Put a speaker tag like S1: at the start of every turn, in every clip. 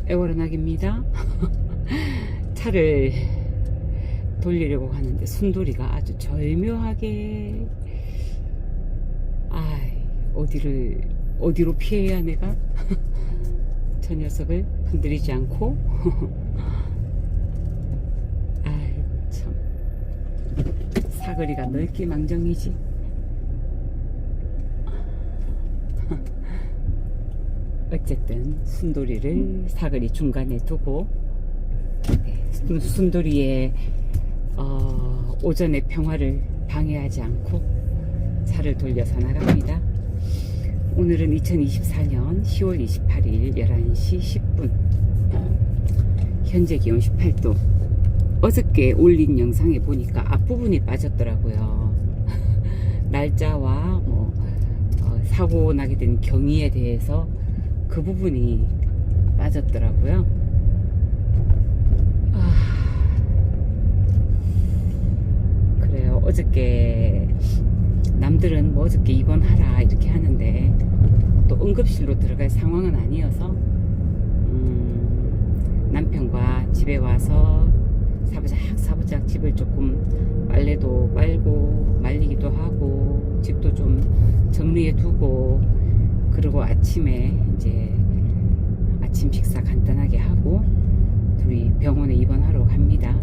S1: 애월은학입니다. 차를 돌리려고 하는데 순돌이가 아주 절묘하게 어디로 피해야 내가 저 녀석을 건드리지 않고 참 사거리가 넓기망정이지. 어쨌든 순돌이를 사거리 중간에 두고 순돌이의 오전의 평화를 방해하지 않고 차를 돌려서 나갑니다. 오늘은 2024년 10월 28일 11시 10분, 현재 기온 18도. 어저께 올린 영상에 보니까 앞부분이 빠졌더라고요. 날짜와 사고 나게 된 경위에 대해서 그 부분이 빠졌더라고요. 그래요. 어저께 남들은 어저께 입원하라 이렇게 하는데 또 응급실로 들어갈 상황은 아니어서 남편과 집에 와서 사부작 집을 조금 빨래도 빨고 말리기도 하고 집도 좀 정리해 두고, 그리고 아침에 이제 아침 식사 간단하게 하고 둘이 병원에 입원하러 갑니다.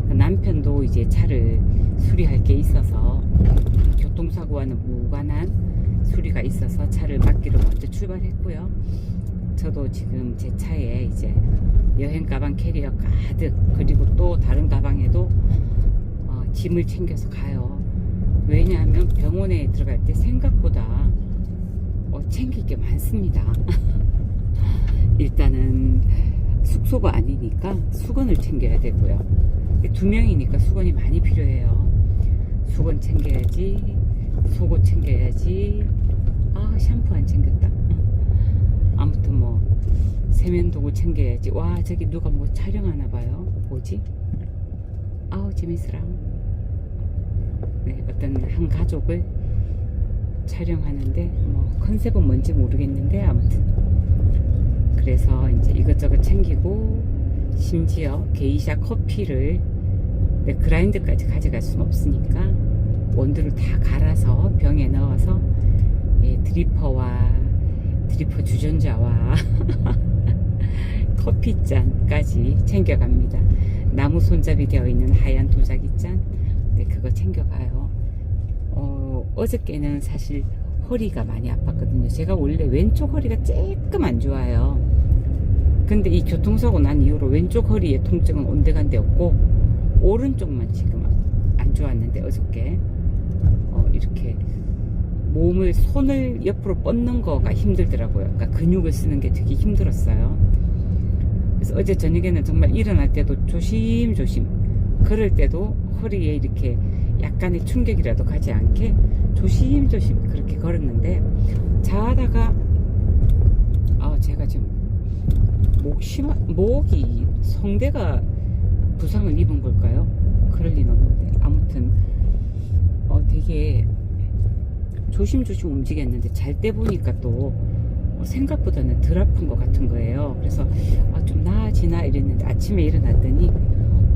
S1: 남편도 이제 차를 수리할 게 있어서, 교통사고와는 무관한 수리가 있어서 차를 맡기로 먼저 출발했고요. 저도 지금 제 차에 이제 여행 가방 캐리어 가득, 그리고 또 다른 가방에도 짐을 챙겨서 가요. 왜냐하면 병원에 들어갈 때 생각보다 챙길 게 많습니다. 일단은 숙소가 아니니까 수건을 챙겨야 되고요. 2명이니까 수건이 많이 필요해요. 수건 챙겨야지, 속옷 챙겨야지. 샴푸 안 챙겼다. 아무튼 세면도구 챙겨야지. 와, 저기 누가 촬영하나 봐요. 뭐지? 재밌으라. 네, 어떤 한 가족을 촬영하는데 컨셉은 뭔지 모르겠는데 아무튼 그래서 이제 이것저것 챙기고, 심지어 게이샤 커피를 그라인드까지 가져갈 수는 없으니까 원두를 다 갈아서 병에 넣어서 드리퍼 주전자와 커피잔까지 챙겨갑니다. 나무 손잡이 되어 있는 하얀 도자기잔, 그거 챙겨가요. 어저께는 사실 허리가 많이 아팠거든요. 제가 원래 왼쪽 허리가 조금 안 좋아요. 근데 이 교통사고 난 이후로 왼쪽 허리에 통증은 온데간데 없고, 오른쪽만 지금 안 좋았는데 어저께 이렇게 손을 옆으로 뻗는 거가 힘들더라고요. 그러니까 근육을 쓰는 게 되게 힘들었어요. 그래서 어제 저녁에는 정말 일어날 때도 조심조심, 걸을 때도 허리에 이렇게 약간의 충격이라도 가지 않게 조심조심 그렇게 걸었는데, 자다가 제가 지금 목이 성대가 부상을 입은 걸까요? 그럴 리는 없는데 아무튼 되게 조심조심 움직였는데 잘 때 보니까 또 생각보다는 덜 아픈 것 같은 거예요. 그래서 좀 나아지나 이랬는데 아침에 일어났더니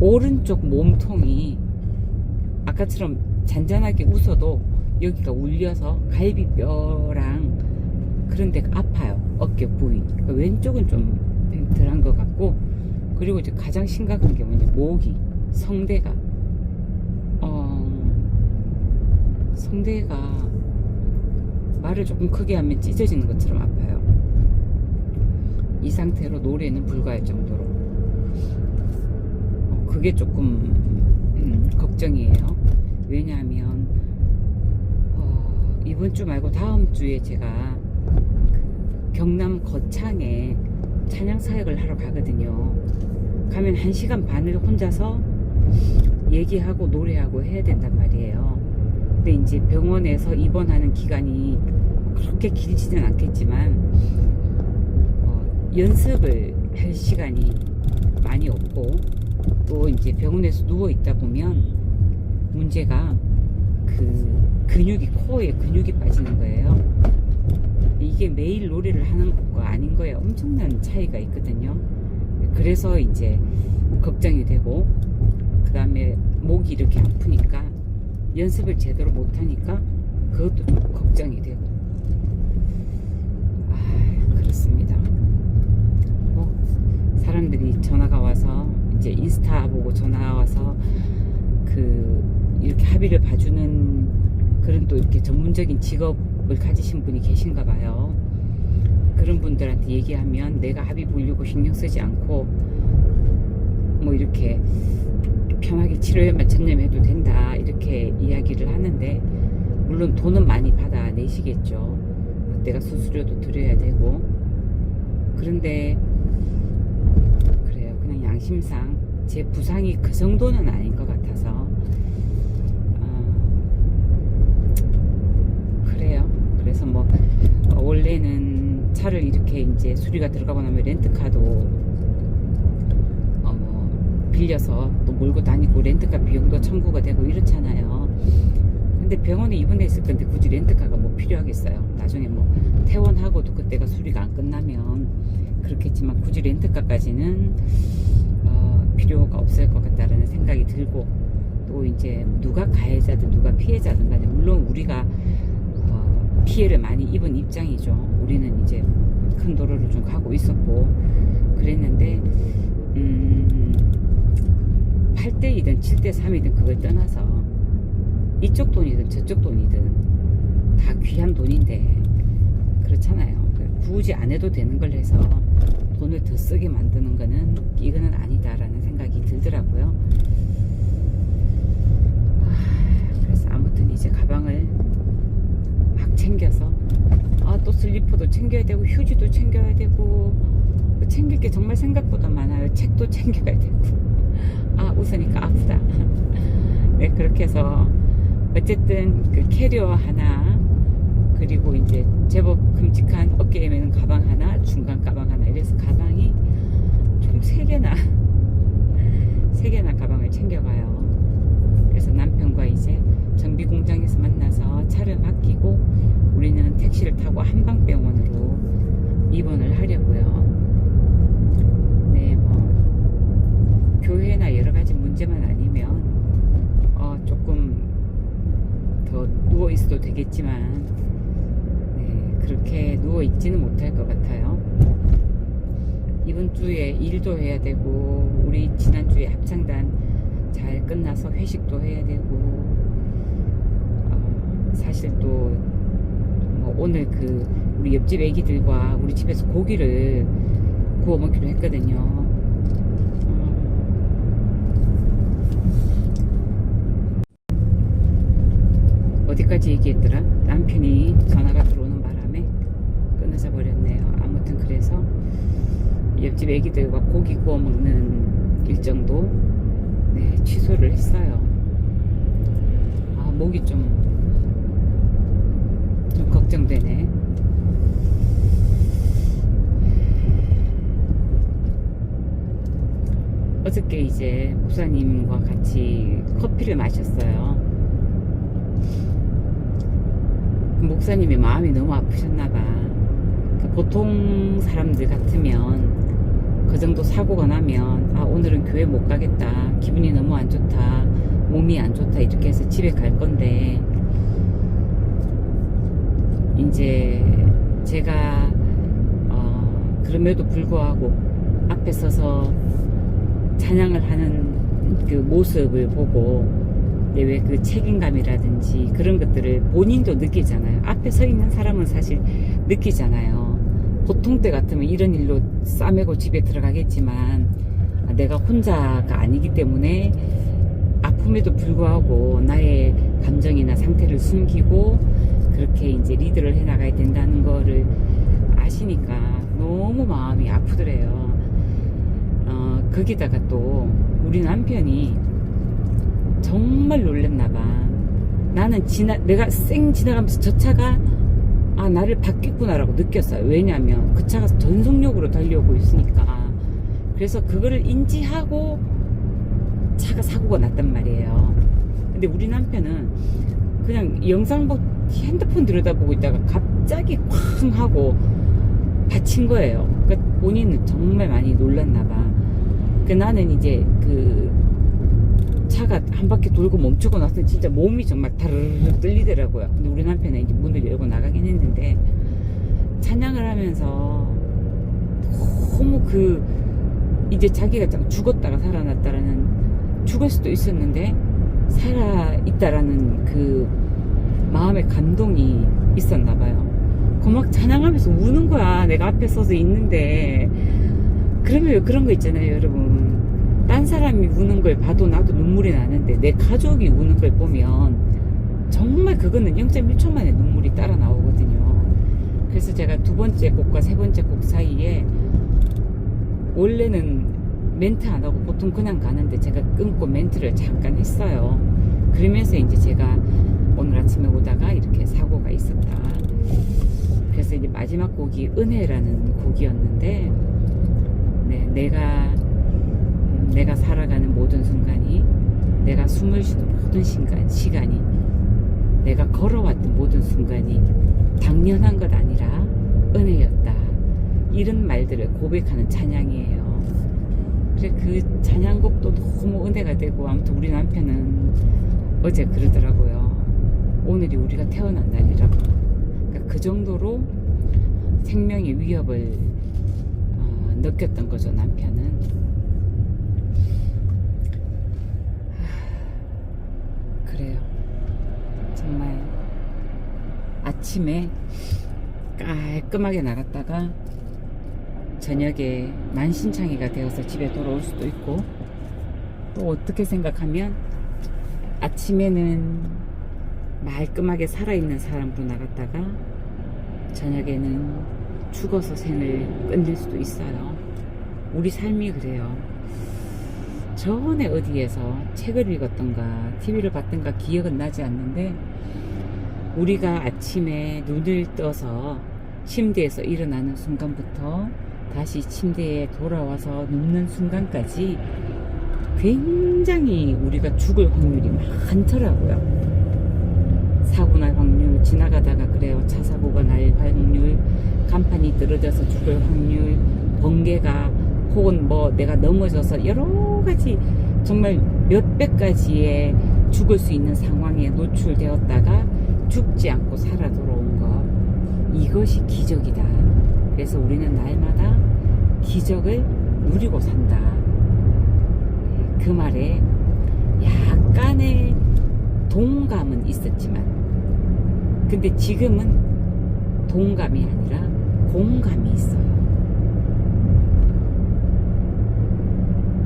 S1: 오른쪽 몸통이 아까처럼 잔잔하게 웃어도 여기가 울려서 갈비뼈랑 그런 데가 아파요. 어깨 부위. 왼쪽은 좀 덜한 것 같고, 그리고 이제 가장 심각한 게 목이, 성대가 말을 조금 크게 하면 찢어지는 것처럼 아파요. 이 상태로 노래는 불가할 정도로 그게 조금 걱정이에요. 왜냐하면 이번 주 말고 다음 주에 제가 경남 거창에 찬양 사역을 하러 가거든요. 가면 1시간 반을 혼자서 얘기하고 노래하고 해야 된단 말이에요. 근데 이제 병원에서 입원하는 기간이 그렇게 길지는 않겠지만 연습을 할 시간이 많이 없고, 또 이제 병원에서 누워 있다 보면 문제가 그 근육이, 코어에 근육이 빠지는 거예요. 이게 매일 노래를 하는 것과 아닌 거에 엄청난 차이가 있거든요. 그래서 이제 걱정이 되고, 그 다음에 목이 이렇게 아프니까 연습을 제대로 못하니까 그것도 좀 걱정이 되고, 그렇습니다. 뭐 사람들이 전화가 와서 이제 인스타 보고 전화 와서 이렇게 합의를 봐주는 그런 또 이렇게 전문적인 직업을 가지신 분이 계신가 봐요. 그런 분들한테 얘기하면 내가 합의 보려고 신경 쓰지 않고 뭐 이렇게 편하게 치료에만 전념해도 된다 이렇게 이야기를 하는데, 물론 돈은 많이 받아 내시겠죠. 내가 수수료도 드려야 되고. 그런데 그래요. 그냥 양심상 제 부상이 그 정도는 아닌 것 같아서 그래요. 그래서 뭐 원래는 차를 이렇게 이제 수리가 들어가고 나면 렌트카도 뭐 빌려서 또 몰고 다니고 렌트카 비용도 청구가 되고 이렇잖아요. 근데 병원에 입원해 있을 건데 굳이 렌트카가 뭐 필요하겠어요. 나중에 뭐 퇴원하고도 그때가 수리가 안 끝나면 그렇겠지만 굳이 렌트카까지는 필요가 없을 것 같다라는 생각이 들고, 또 이제 누가 가해자든 누가 피해자든 간에 물론 우리가 피해를 많이 입은 입장이죠. 우리는 이제 큰 도로를 좀 가고 있었고 그랬는데 8대2든 7대3이든 그걸 떠나서 이쪽 돈이든 저쪽 돈이든 다 귀한 돈인데 그렇잖아요. 굳이 안 해도 되는 걸 해서 돈을 더 쓰게 만드는 거는 이거는 아니다라는 생각이 들더라고요. 그래서 아무튼 이제 가방을 막 챙겨서 또 슬리퍼도 챙겨야 되고 휴지도 챙겨야 되고 챙길 게 정말 생각보다 많아요. 책도 챙겨야 되고 웃으니까 아프다. 네, 그렇게 해서 어쨌든 그 캐리어 하나, 그리고 이제 제법 큼직한 어깨에 매는 가방 하나, 중간 가방 하나, 이래서 가방이 총 3개나 가방을 챙겨가요. 그래서 남편과 이제 정비 공장에서 만나서 차를 맡기고 우리는 택시를 타고 한방병원으로 입원을 하려고요. 네, 뭐 교회나 여러 가지 문제만 아니면 조금 더 누워 있어도 되겠지만, 네, 그렇게 누워 있지는 못할 것 같아요. 이번 주에 일도 해야 되고, 우리 지난주에 합창단 잘 끝나서 회식도 해야 되고, 사실 또 뭐 오늘 우리 옆집 애기들과 우리 집에서 고기를 구워 먹기로 했거든요. 어디까지 얘기했더라? 남편이 전화가 들어오는 바람에 끊어져 버렸네요. 아무튼 그래서 옆집 애기들과 고기 구워 먹는 일정도 취소를 했어요. 목이 좀 걱정되네. 어저께 이제 목사님과 같이 커피를 마셨어요. 목사님이 마음이 너무 아프셨나봐. 보통 사람들 같으면 그 정도 사고가 나면 오늘은 교회 못 가겠다, 기분이 너무 안 좋다, 몸이 안 좋다 이렇게 해서 집에 갈 건데, 이제 제가 그럼에도 불구하고 앞에 서서 찬양을 하는 그 모습을 보고 왜 그 책임감이라든지 그런 것들을 본인도 느끼잖아요. 앞에 서 있는 사람은 사실 느끼잖아요. 보통 때 같으면 이런 일로 싸매고 집에 들어가겠지만 내가 혼자가 아니기 때문에 아픔에도 불구하고 나의 감정이나 상태를 숨기고 그렇게 이제 리드를 해 나가야 된다는 거를 아시니까 너무 마음이 아프더래요. 거기다가 또 우리 남편이 정말 놀랬나봐. 나는 내가 지나가면서 저 차가 나를 바뀌구나라고 느꼈어요. 왜냐하면 그 차가 전속력으로 달려오고 있으니까. 그래서 그거를 인지하고 차가 사고가 났단 말이에요. 근데 우리 남편은 그냥 영상 핸드폰 들여다보고 있다가 갑자기 쾅 하고 받친 거예요. 그러니까 본인은 정말 많이 놀랐나봐. 나는 이제 그 차가 한 바퀴 돌고 멈추고 나서 진짜 몸이 정말 다르르 떨리더라고요. 근데 우리 남편은 이제 문을 열고 나가긴 했는데, 찬양을 하면서 너무 이제 자기가 죽었다가 살아났다라는, 죽을 수도 있었는데 살아있다라는 그 마음의 감동이 있었나봐요. 막 찬양하면서 우는 거야. 내가 앞에 서서 있는데. 그러면 그런 거 있잖아요, 여러분. 딴 사람이 우는 걸 봐도 나도 눈물이 나는데, 내 가족이 우는 걸 보면 정말 그거는 0.1초 만에 눈물이 따라 나오거든요. 그래서 제가 두 번째 곡과 세 번째 곡 사이에, 원래는 멘트 안 하고 보통 그냥 가는데 제가 끊고 멘트를 잠깐 했어요. 그러면서 이제 제가 오늘 아침에 오다가 이렇게 사고가 있었다. 그래서 이제 마지막 곡이 은혜라는 곡이었는데, 네, 내가 살아가는 모든 순간이, 내가 숨을 쉬는 모든 시간이, 내가 걸어왔던 모든 순간이 당연한 것 아니라 은혜였다. 이런 말들을 고백하는 찬양이에요. 그래, 그 찬양곡도 너무 은혜가 되고, 아무튼 우리 남편은 어제 그러더라고요. 오늘이 우리가 태어난 날이라고. 그러니까 그 정도로 생명의 위협을 느꼈던 거죠, 남편은. 그래요. 정말 아침에 깔끔하게 나갔다가 저녁에 만신창이가 되어서 집에 돌아올 수도 있고, 또 어떻게 생각하면 아침에는 말끔하게 살아있는 사람으로 나갔다가 저녁에는 죽어서 생을 끝낼 수도 있어요. 우리 삶이 그래요. 전에 어디에서 책을 읽었던가 TV를 봤던가 기억은 나지 않는데, 우리가 아침에 눈을 떠서 침대에서 일어나는 순간부터 다시 침대에 돌아와서 눕는 순간까지 굉장히 우리가 죽을 확률이 많더라고요. 사고 날 확률, 지나가다가 그래요. 차 사고가 날 확률, 간판이 떨어져서 죽을 확률, 번개가 혹은 내가 넘어져서 여러 가지 정말 몇백 가지의 죽을 수 있는 상황에 노출되었다가 죽지 않고 살아 돌아온 것, 이것이 기적이다. 그래서 우리는 날마다 기적을 누리고 산다. 그 말에 약간의 동감은 있었지만, 근데 지금은 동감이 아니라 공감이 있어요.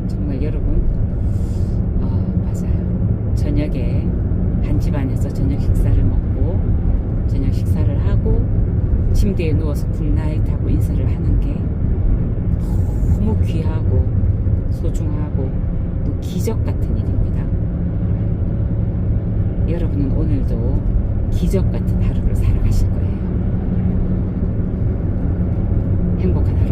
S1: 정말 여러분, 맞아요. 저녁에 한 집안에서 저녁 식사를 먹고, 저녁 식사를 하고 침대에 누워서 굿나잇하고 인사를 하는 게 너무 귀하고 소중하고 또 기적 같은 일입니다. 여러분은 오늘도 기적 같은 하루를 살아가실 거예요. 행복한 하루